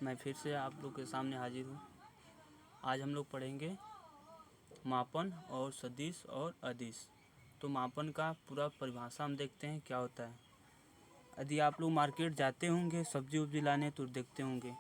मैं फिर से आप लोग के सामने हाजिर हूँ। आज हम लोग पढ़ेंगे मापन और सदिश और अदिश। तो मापन का पूरा परिभाषा हम देखते हैं क्या होता है। यदि आप लोग मार्केट जाते होंगे सब्जी उब्जी लाने तो देखते होंगे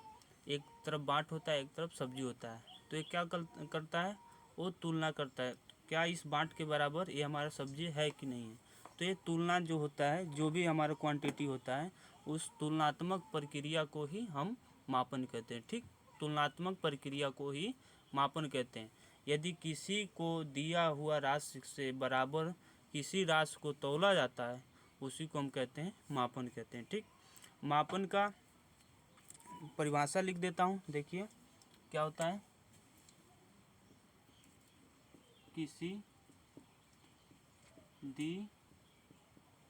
एक तरफ बाट होता है, एक तरफ सब्जी होता है। तो ये क्या करता है, वो तुलना करता है क्या इस बाट के बराबर ये हमारा सब्जी है कि नहीं है। तो ये तुलना जो होता है, जो भी हमारा क्वांटिटी होता है, उस तुलनात्मक प्रक्रिया को ही हम मापन कहते हैं। ठीक, तुलनात्मक प्रक्रिया को ही मापन कहते हैं। यदि किसी को दिया हुआ राशि से बराबर किसी राशि को तौला जाता है, उसी को हम कहते हैं मापन कहते हैं। ठीक, मापन का परिभाषा लिख देता हूँ, देखिए क्या होता है। किसी दी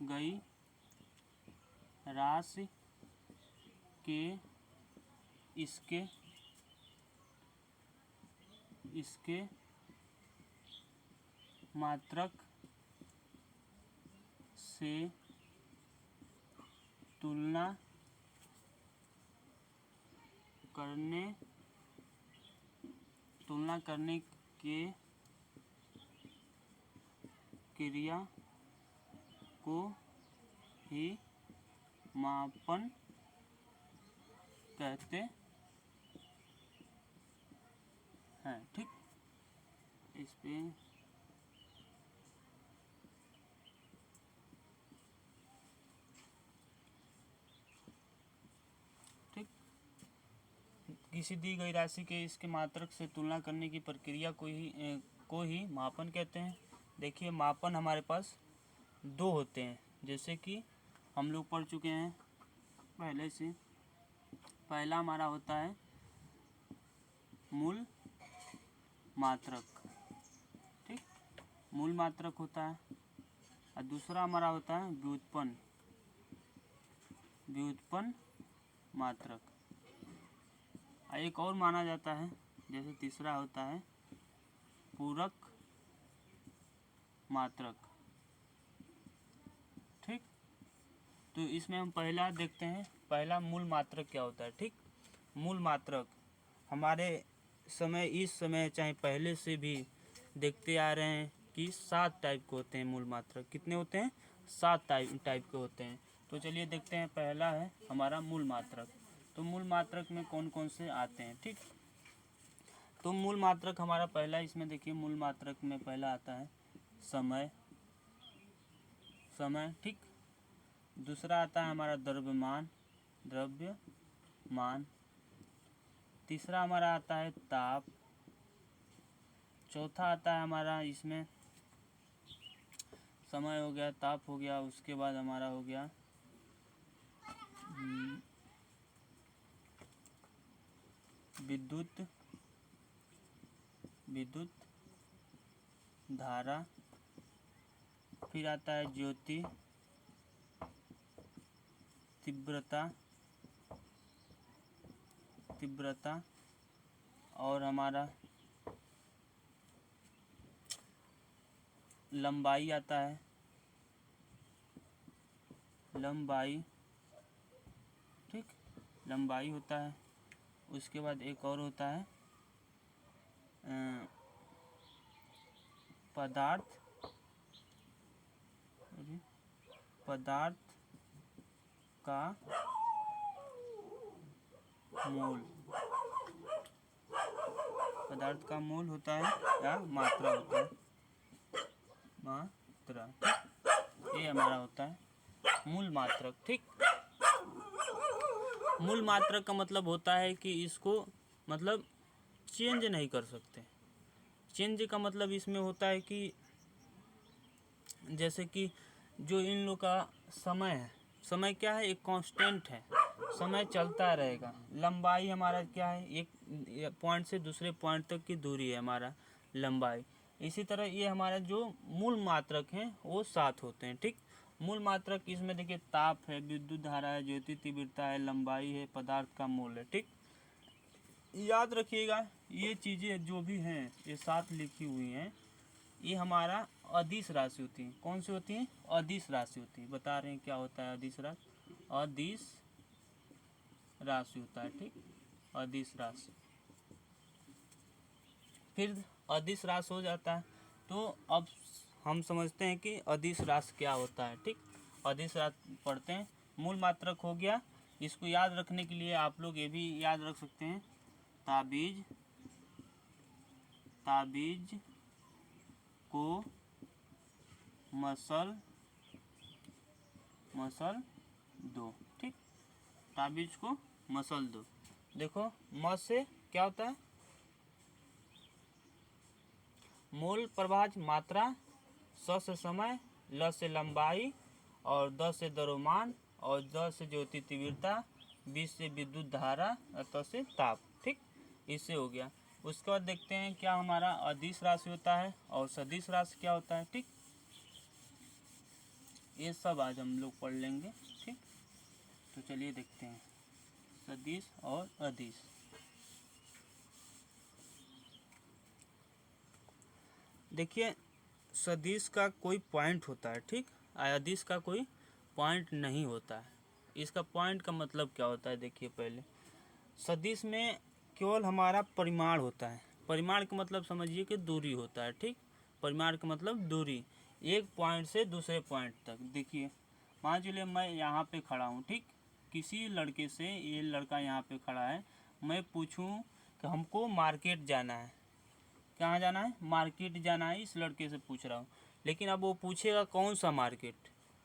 गई राशि के इसके मात्रक से तुलना करने के क्रिया को ही मापन कहते हैं। ठीक, इस पे ठीक, किसी दी गई राशि के इसके मात्रक से तुलना करने की प्रक्रिया को ही मापन कहते हैं। देखिए मापन हमारे पास दो होते हैं, जैसे कि हम लोग पढ़ चुके हैं पहले से। पहला हमारा होता है मूल मात्रक, ठीक, मूल मात्रक होता है। और दूसरा हमारा होता है व्युत्पन्न मात्रक। एक और माना जाता है, जैसे तीसरा होता है पूरक मात्रक। ठीक, तो इसमें हम पहला देखते हैं, पहला मूल मात्रक क्या होता है। ठीक, मूल मात्रक हमारे इस समय चाहे पहले से भी देखते आ रहे हैं कि 7 टाइप के होते हैं मूल मात्रक। कितने होते हैं? 7 टाइप के होते हैं। तो चलिए देखते हैं, पहला है हमारा मूल मात्रक। तो मूल मात्रक में कौन कौन से आते हैं। ठीक, तो मूल मात्रक हमारा पहला, इसमें देखिए मूल मात्रक में पहला आता है समय। ठीक, दूसरा आता है हमारा द्रव्यमान। तीसरा हमारा आता है ताप। चौथा आता है हमारा, इसमें समय हो गया, ताप हो गया, उसके बाद हमारा हो गया विद्युत धारा। फिर आता है ज्योति तीव्रता और हमारा लंबाई आता है, ठीक, लंबाई होता है। उसके बाद एक और होता है पदार्थ का मोल। पदार्थ का मोल होता है या मात्रा होता है, मात्रा। ये हमारा होता है मूल मात्रक। ठीक, मूल मात्रक का मतलब होता है कि इसको मतलब चेंज नहीं कर सकते। चेंज का मतलब इसमें होता है कि जैसे कि जो इन लोग का समय है, समय क्या है, एक कांस्टेंट है, समय चलता रहेगा। लंबाई हमारा क्या है, एक पॉइंट से दूसरे पॉइंट तक की दूरी है हमारा लंबाई। इसी तरह ये हमारा जो मूल मात्रक हैं वो 7 होते हैं। ठीक, मूल मात्रक इसमें देखिए ताप है, विद्युत धारा है, ज्योति तीव्रता है, लंबाई है, पदार्थ का मोल है। ठीक, याद रखिएगा ये चीज़ें जो भी हैं, ये 7 लिखी हुई हैं, ये हमारा अदिश राशि होती है। कौन सी होती है? अदिश राशि होती है। बता रहे हैं क्या होता है अदिश राशि? अदिश राशि होता है। ठीक, अदिश राशि। फिर अदिश राशि हो जाता है। तो अब हम समझते हैं कि अदिश राशि क्या होता है। ठीक, अदिश राशि पढ़ते हैं। मूल मात्रक हो गया। इसको याद रखने के लिए आप लोग ये भी याद रख सकते हैं, ताबीज को मसल दो। ठीक, ताबीज को मसल दो। देखो म से क्या होता है, मूल प्रभाज मात्रा, स से समय, ल से लंबाई, और द से द्रव्यमान, और द से ज्योति तीव्रता, बी से विद्युत धारा, और त से ताप। ठीक, इससे हो गया। उसके बाद देखते हैं क्या हमारा अदिश राशि होता है और सदिश राशि क्या होता है। ठीक, ये सब आज हम लोग पढ़ लेंगे। ठीक, तो चलिए देखते हैं सदिश और अदिश। देखिए, सदिश का कोई पॉइंट होता है, ठीक, अदिश का कोई पॉइंट नहीं होता है। इसका पॉइंट का मतलब क्या होता है, देखिए पहले सदिश में केवल हमारा परिमाण होता है। परिमाण का मतलब समझिए कि दूरी होता है। ठीक, परिमाण का मतलब दूरी, एक पॉइंट से दूसरे पॉइंट तक। देखिए मान चलिए मैं यहाँ पे खड़ा हूँ, ठीक, किसी लड़के से, ये लड़का यहाँ पे खड़ा है, मैं पूछूँ कि हमको मार्केट जाना है। कहाँ जाना है, मार्केट जाना है, इस लड़के से पूछ रहा हूँ। लेकिन अब वो पूछेगा कौन सा मार्केट,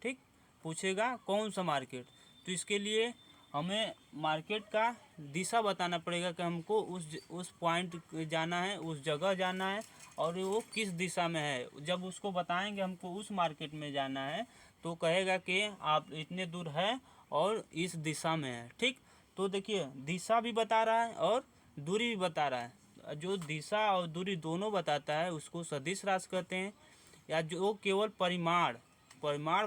ठीक, पूछेगा कौन सा मार्केट। तो इसके लिए हमें मार्केट का दिशा बताना पड़ेगा कि हमको उस पॉइंट जाना है, उस जगह जाना है, और वो किस दिशा में है। जब उसको बताएंगे हमको उस मार्केट में जाना है, तो कहेगा कि आप इतने दूर है और इस दिशा में है। ठीक, तो देखिए दिशा भी बता रहा है और दूरी भी बता रहा है। जो दिशा और दूरी दोनों बताता है उसको सदिश राशि कहते हैं, या जो केवल परिमाण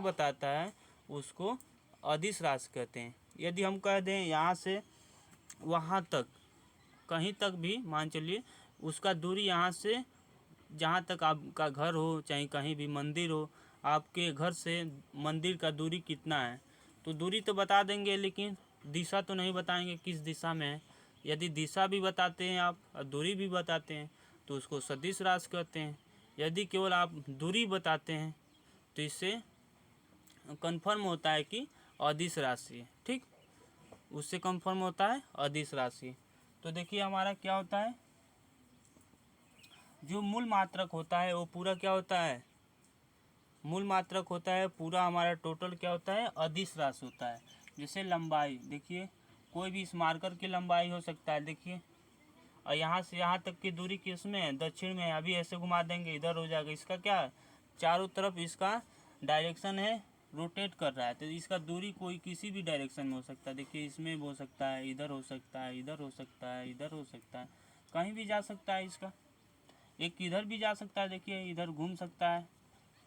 बताता है उसको अदिश राशि कहते हैं। यदि हम कह दें यहाँ से वहाँ तक, कहीं तक भी मान चलिए उसका दूरी यहाँ से जहाँ तक आपका घर हो, चाहे कहीं भी मंदिर हो, आपके घर से मंदिर का दूरी कितना है, तो दूरी तो बता देंगे लेकिन दिशा तो नहीं बताएंगे किस दिशा में है। यदि दिशा भी बताते हैं आप और दूरी भी बताते हैं तो उसको सदिश राशि कहते हैं। यदि केवल आप दूरी बताते हैं तो इससे कंफर्म होता है कि अदिश राशि है। ठीक, उससे कंफर्म होता है अदिश राशि। तो देखिए हमारा क्या होता है, जो मूल मात्रक होता है वो पूरा क्या होता है, मूल मात्रक होता है पूरा हमारा टोटल क्या होता है, अदिश राशि होता है। जैसे लंबाई, देखिए कोई भी इस मार्कर की लंबाई हो सकता है, देखिए, और यहाँ से यहाँ तक की दूरी किस में है, दक्षिण में है। अभी ऐसे घुमा देंगे इधर हो जाएगा। इसका क्या है, चारों तरफ इसका डायरेक्शन है, रोटेट कर रहा है, तो इसका दूरी कोई किसी भी डायरेक्शन में हो सकता है। देखिए इसमें हो सकता है, इधर हो सकता है, इधर हो सकता है, इधर हो सकता है, कहीं भी जा सकता है। इसका एक इधर भी जा सकता है, देखिए इधर घूम सकता है,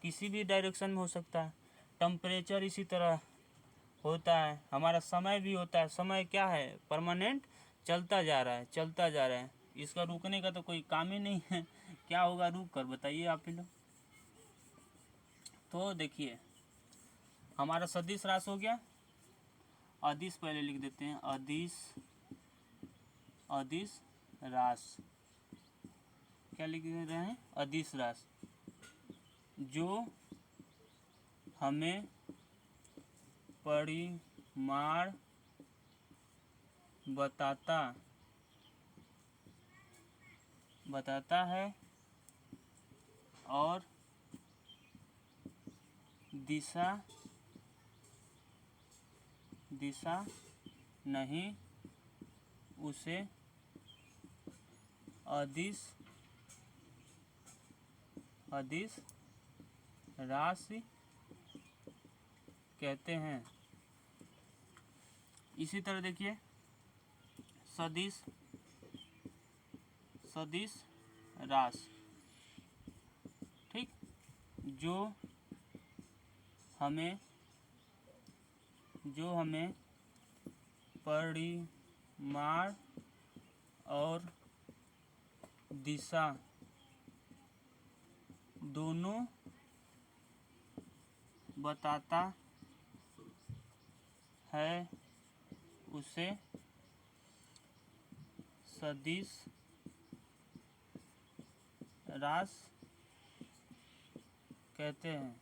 किसी भी डायरेक्शन में हो सकता है। टेम्परेचर इसी तरह होता है। हमारा समय भी होता है, समय क्या है, परमानेंट, चलता जा रहा है, चलता जा रहा है, इसका रुकने का तो कोई काम ही नहीं है। क्या होगा रुक कर, बताइए आप ही लोग। तो देखिए हमारा सदिश राशि हो गया। अदिश पहले लिख देते हैं, अदिश राशि क्या लिख रहे हैं, अदिश राशि, जो हमें परिमाण बताता है और दिशा नहीं, उसे अदिश राशि कहते हैं। इसी तरह देखिए सदिश राशि, ठीक, जो हमें परिमाण और दिशा दोनों बताता है, उसे सदिश रास कहते हैं।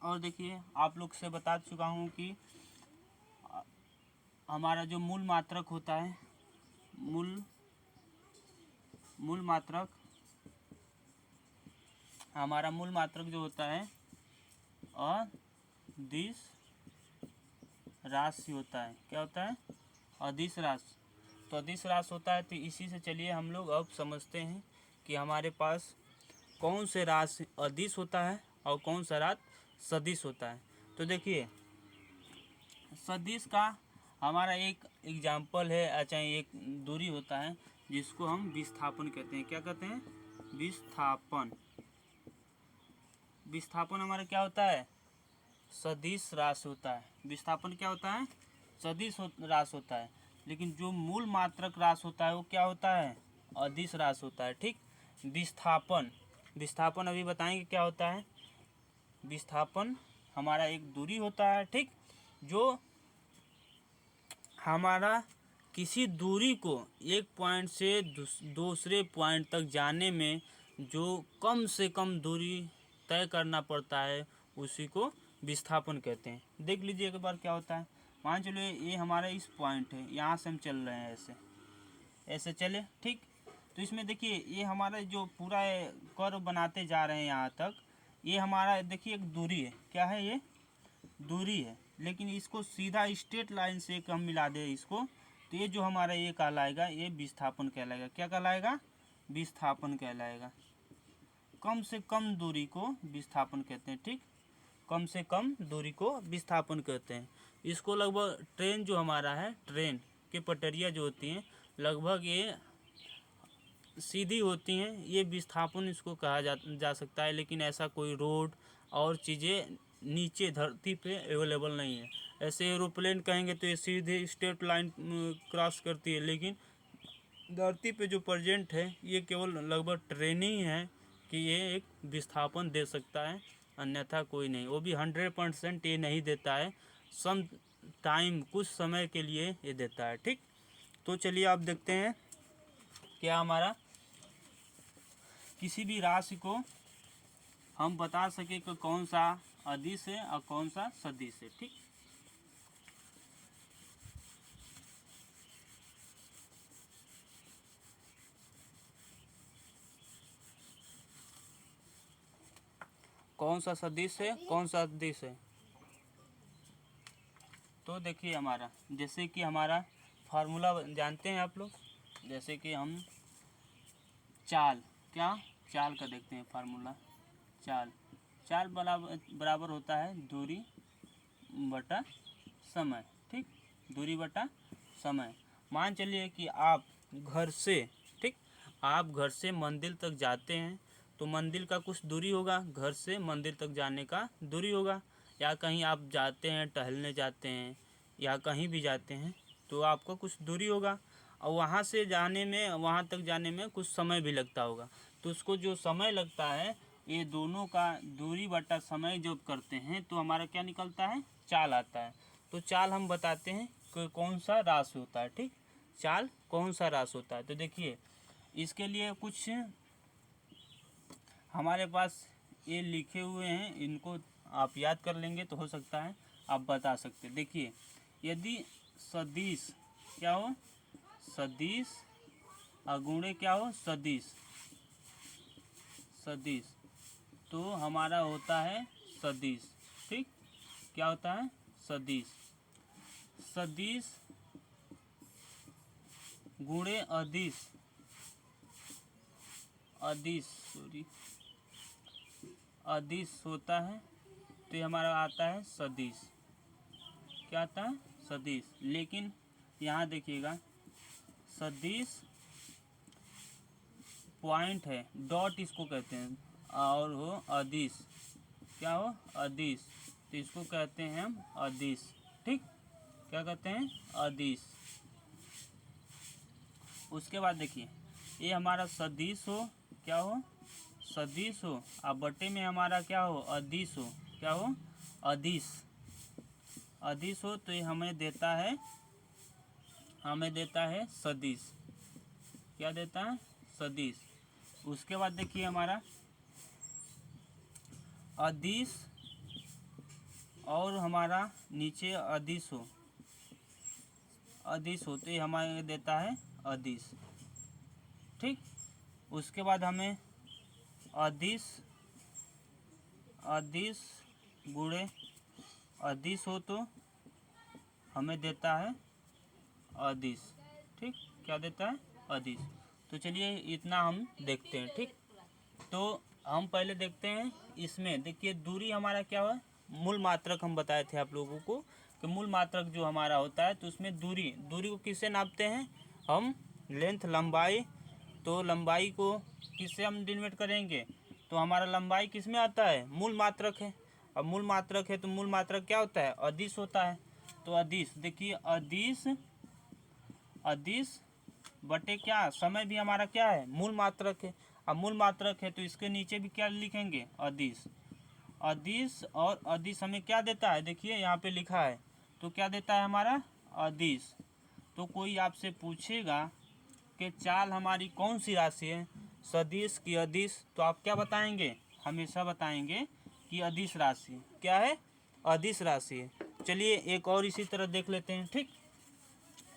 और देखिए आप लोग से बता चुका हूँ कि हमारा जो मूल मात्रक होता है, मूल मात्रक, हमारा मूल मात्रक जो होता है अदिश राशि होता है। क्या होता है? अदिश राशि। तो अदिश राशि होता है। तो इसी से चलिए हम लोग अब समझते हैं कि हमारे पास कौन से राशि अदिश होता है और कौन सा राशि सदिश होता है। तो देखिए सदिश का हमारा एक एग्जाम्पल है, अच्छा एक दूरी होता है जिसको हम विस्थापन कहते हैं। क्या कहते हैं? विस्थापन। विस्थापन हमारा क्या होता है? सदिश राशि होता है। विस्थापन क्या होता है? सदिश राशि होता है। लेकिन जो मूल मात्रक राशि होता है वो क्या होता है? अदिश राशि होता है। ठीक। विस्थापन अभी बताएंगे क्या होता है। विस्थापन हमारा एक दूरी होता है, ठीक, जो हमारा किसी दूरी को एक पॉइंट से दूसरे पॉइंट तक जाने में जो कम से कम दूरी तय करना पड़ता है उसी को विस्थापन कहते हैं। देख लीजिए एक बार क्या होता है। मान चलिए ये हमारा इस पॉइंट है, यहाँ से हम चल रहे हैं, ऐसे चले, ठीक। तो इसमें देखिए ये हमारा जो पूरा कर्व बनाते जा रहे हैं यहाँ तक, ये हमारा देखिए एक दूरी है। क्या है? ये दूरी है। लेकिन इसको सीधा स्ट्रेट लाइन से एक हम मिला दे इसको, तो ये जो हमारा ये कहलाएगा, ये विस्थापन कहलाएगा। क्या कहलाएगा? विस्थापन कहलाएगा। कम से कम दूरी को विस्थापन कहते हैं, ठीक। कम से कम दूरी को विस्थापन कहते हैं। इसको लगभग ट्रेन जो हमारा है, ट्रेन के पटरियाँ जो होती हैं लगभग ये सीधी होती हैं, ये विस्थापन इसको कहा जा सकता है। लेकिन ऐसा कोई रोड और चीज़ें नीचे धरती पे अवेलेबल नहीं है। ऐसे एरोप्लेन कहेंगे तो ये सीधे स्ट्रेट लाइन क्रॉस करती है, लेकिन धरती पे जो प्रेजेंट है ये केवल लगभग ट्रेन ही है कि ये एक विस्थापन दे सकता है, अन्यथा कोई नहीं। वो भी 100% ये नहीं देता है, सम टाइम, कुछ समय के लिए ये देता है, ठीक। तो चलिए आप देखते हैं क्या हमारा किसी भी राशि को हम बता सके कि कौन सा अदिश है और कौन सा सदिश है, ठीक। कौन सा सदिश है, कौन सा अदिश है। तो देखिए हमारा, जैसे कि हमारा फार्मूला जानते हैं आप लोग, जैसे कि हम चाल का देखते हैं फार्मूला। चाल बराबर होता है दूरी बटा समय, ठीक। दूरी बटा समय। मान चलिए कि आप घर से, ठीक, आप घर से मंदिर तक जाते हैं तो मंदिर का कुछ दूरी होगा, घर से मंदिर तक जाने का दूरी होगा। या कहीं आप जाते हैं, टहलने जाते हैं या कहीं भी जाते हैं तो आपको कुछ दूरी होगा, और वहाँ से जाने में, वहाँ तक जाने में कुछ समय भी लगता होगा। तो उसको जो समय लगता है, ये दोनों का दूरी बटा समय जब करते हैं तो हमारा क्या निकलता है? चाल आता है। तो चाल हम बताते हैं कि कौन सा राशि होता है, ठीक। चाल कौन सा राशि होता है। तो देखिए इसके लिए कुछ हमारे पास ये लिखे हुए हैं, इनको आप याद कर लेंगे तो हो सकता है आप बता सकते। देखिए यदि सदिश क्या हो? सदिश अगुणे क्या हो? सदिश तो हमारा होता है सदिश, ठीक। क्या होता है? सदिश गुणे अदिश होता है, तो ये हमारा आता है सदिश। क्या आता है? सदिश। लेकिन यहाँ देखिएगा सदिश पॉइंट है, डॉट इसको कहते हैं, और हो अदिश। क्या हो? अदिश। तो इसको कहते हैं हम अदिश, ठीक। क्या कहते हैं? अदिश। उसके बाद देखिए ये हमारा सदिश हो, क्या हो? सदिश हो, और बटे में हमारा क्या हो? अदिश हो। क्या हो? अदिश। अदिश हो तो ये हमें देता है सदिश। क्या देता है? सदिश। उसके बाद देखिए हमारा अदिश और हमारा नीचे अदिश हो तो ये हमारे देता है अदिश। ठीक। उसके बाद हमें अदिश गुणे अदिश हो तो हमें देता है अदिश। ठीक। क्या देता है? अदिश। तो चलिए इतना हम देखते हैं। ठीक। तो हम पहले देखते हैं इसमें, देखिए दूरी हमारा क्या हुआ, मूल मात्रक हम बताए थे आप लोगों को कि मूल मात्रक जो हमारा होता है तो उसमें दूरी को किससे नापते हैं हम? लेंथ, लंबाई। तो लंबाई को किससे हम डिनोट करेंगे? तो हमारा लंबाई किस में आता है? मूल मात्रक है। अब मूल मात्रक है तो मूल मात्रक क्या होता है? अदिश होता है। तो अदिश, देखिए अदिश बटे क्या, समय भी हमारा क्या है? मूल मात्रक है। अब मूल मात्रक है तो इसके नीचे भी क्या लिखेंगे? अदिश। और अदिश हमें क्या देता है? देखिए यहाँ पे लिखा है, तो क्या देता है हमारा? अदिश। तो कोई आपसे पूछेगा कि चाल हमारी कौन सी राशि है, सदिश की अदिश, तो आप क्या बताएंगे? हमेशा बताएंगे कि अदिश राशि। क्या है? अदिश राशि है। चलिए एक और इसी तरह देख लेते हैं। ठीक।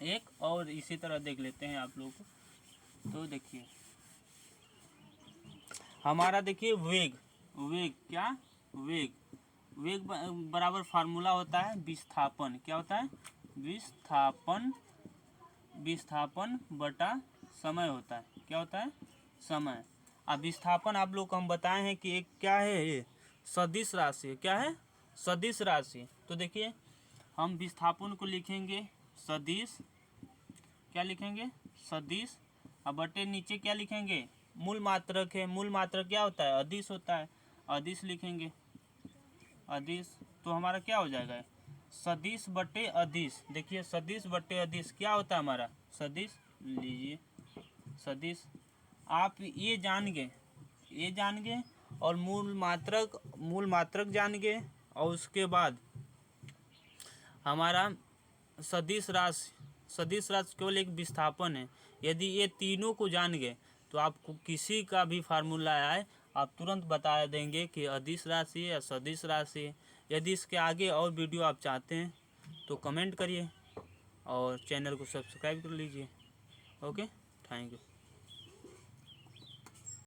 एक और इसी तरह देख लेते हैं आप लोग। तो देखिए हमारा, देखिए वेग क्या? वेग बराबर फार्मूला होता है विस्थापन। क्या होता है? विस्थापन बटा समय होता है। क्या होता है? समय। अब विस्थापन आप लोग को हम बताए हैं कि एक क्या है? ये सदिश राशि। क्या है? सदिश राशि। तो देखिए हम विस्थापन को लिखेंगे सदिश। क्या लिखेंगे? सदिश। अब बटे नीचे क्या लिखेंगे? मूल मात्रक है। मूल मात्रक क्या होता है? अदिश होता है। अदिश लिखेंगे, अदिश। तो हमारा क्या हो जाएगा? सदिश बटे अदिश। देखिए सदिश बटे अदिश क्या होता है हमारा? सदिश। लीजिए सदिश। आप ये जान गए और मूल मात्रक जान गए, और उसके बाद हमारा सदिश राशि केवल एक विस्थापन है। यदि ये तीनों को जान गए तो आपको किसी का भी फार्मूला आए आप तुरंत बता देंगे कि अदिश राशि है या सदिश राशि है। यदि इसके आगे और वीडियो आप चाहते हैं तो कमेंट करिए और चैनल को सब्सक्राइब कर लीजिए। Okay, thank you.